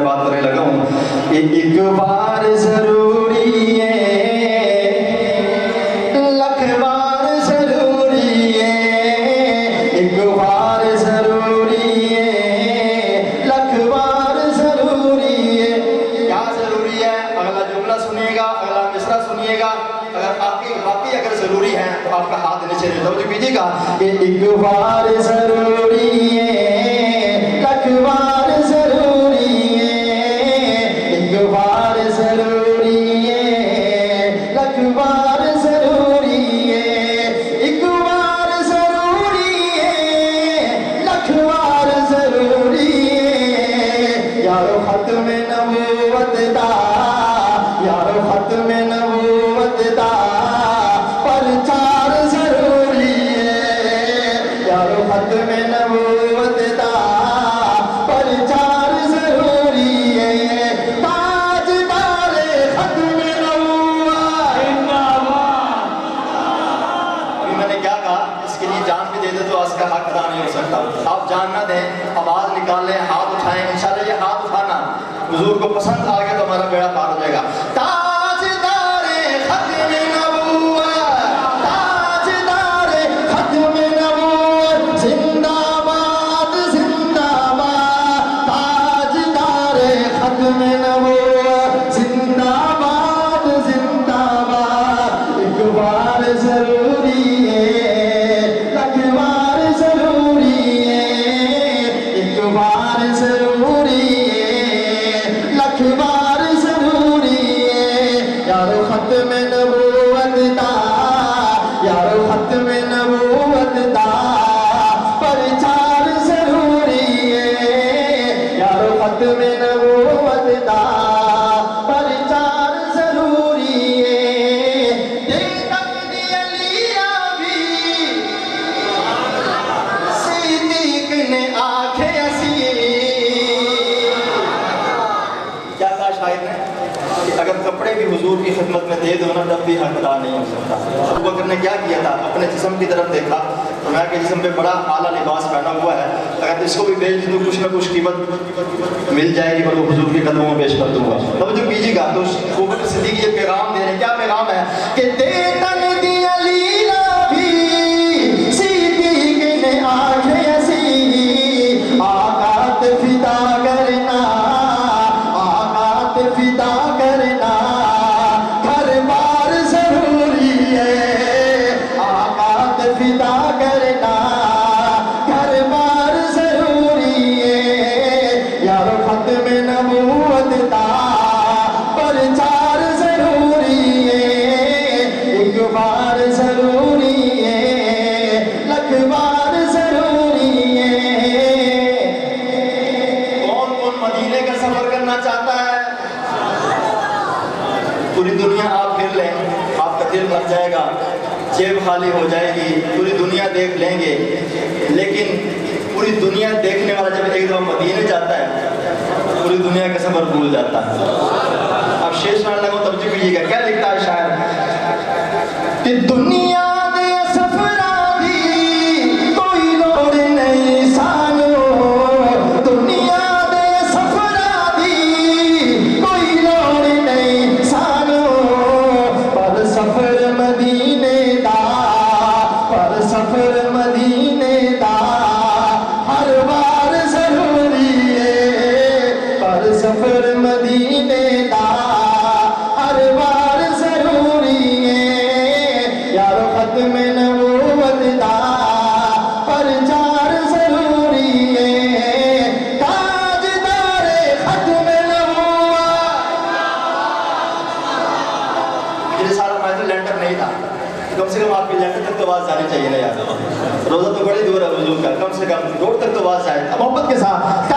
بات کرنے لگا ہوں ایک بار ضروری ہے لکھ بار ضروری ہے ایک بار ضروری ہے لکھ بار ضروری ہے کیا ضروری ہے اگلا جملہ سنیے گا اگلا مصرع سنیے گا اگر واقعی اگر ضروری ہے تو آپ کا ہاتھ نیچے توجہ کیجیے گا کہ ایک بار ضروری ہے لکھ بار ضروری ہے بار ضروری ہے لکھ بار ضروری ہے ایک بار ضروری ہے لکھ بار ضروری ہے یارو ختم نبوت دا یارو ختم نبوت دا پرچار ضروری ہے یارو ختم نبوت دا پرچار ضروری ہے حق ادا نہیں ہو سکتا. آپ جان نہ دیں آواز نکال لیں ہاتھ اٹھائیں انشاءاللہ یہ ہاتھ اٹھانا حضور کو پسند آ گیا تو ہمارا بیڑا پار ہو جائے گا. تاجدار ختم نبوت تاجدار ختم نبوت زندہ باد زندہ باد تاجدار ختم نبوت زندہ باد زندہ باد ایک بار ضروری ہے ختم نبوت دا یارو ختم نبوت دا پرچار ضروری ہے یارو ختم نبوت دا پرچار ضروری ہے. دیکھ لیا بھی صدیق نے آنکھیں ایسی کیا کہا شاعر نے اگر کپڑے بھی حضور کی خدمت میں دے دو نا تب بھی حق ادا نہیں ہو سکتا. ابو بکر نے کیا کیا تھا اپنے جسم کی طرف دیکھا فرمایا کہ جسم پہ بڑا اعلیٰ لباس پہنا ہوا ہے اگر اس کو بھی بیچ دوں کچھ نہ کچھ قیمت مل جائے گی پر وہ حضور کی قدموں میں پیش کر دوں گا. توجہ کیجیے گا تو ابو بکر صدیق یہ پیغام دے رہے ہیں. کیا پیغام ہے کہ دے تن دی علی نبی صدیق نے آنکھیں ایسی آقا تے فدا کرنا آقا تے فدا کرنا گھر بار ضروری ہے آقا تے فدا کرنا گھر بار ضروری ہے یارو ختم نبوت دا پرچار ضروری ہے ایک بار ضروری ہے لکھ بار ضروری ہے. کون کون مدینے کا سفر کرنا چاہتا ہے؟ پوری دنیا آپ پھر لیں آپ کا دل بھر جائے گا جیب خالی ہو جائے گی پوری دنیا دیکھ لیں گے لیکن پوری دنیا دیکھنے والا جب ایک دفعہ مدینے جاتا ہے پوری دنیا کا سفر بھول جاتا ہے. اب شیر سنانے لگا تب جو کیجیے گا. کیا لکھتا ہے شاعر کہ دنیا دے سفرا دی کوئی لوڑ نہیں سانو دنیا دے سفرا دی کوئی لوڑ نہیں سانو پر سفر مدینے دا پر سفر مدینے دا ہر بار ضروری ہے پر سفر مدینے دا ہر بار ضروری ہے یارو ختم نبوت دا پرچار ضروری ہے تاجدار ختم نبوت. یہ سارا محفل لینڈر نہیں تھا کم سے کم آپ کی لینڈر تک تو آواز جانی چاہیے نا یار. روزہ تو بڑی دور ہے حضور کا کم سے کم روڈ تک تو آواز جائے محبت کے ساتھ.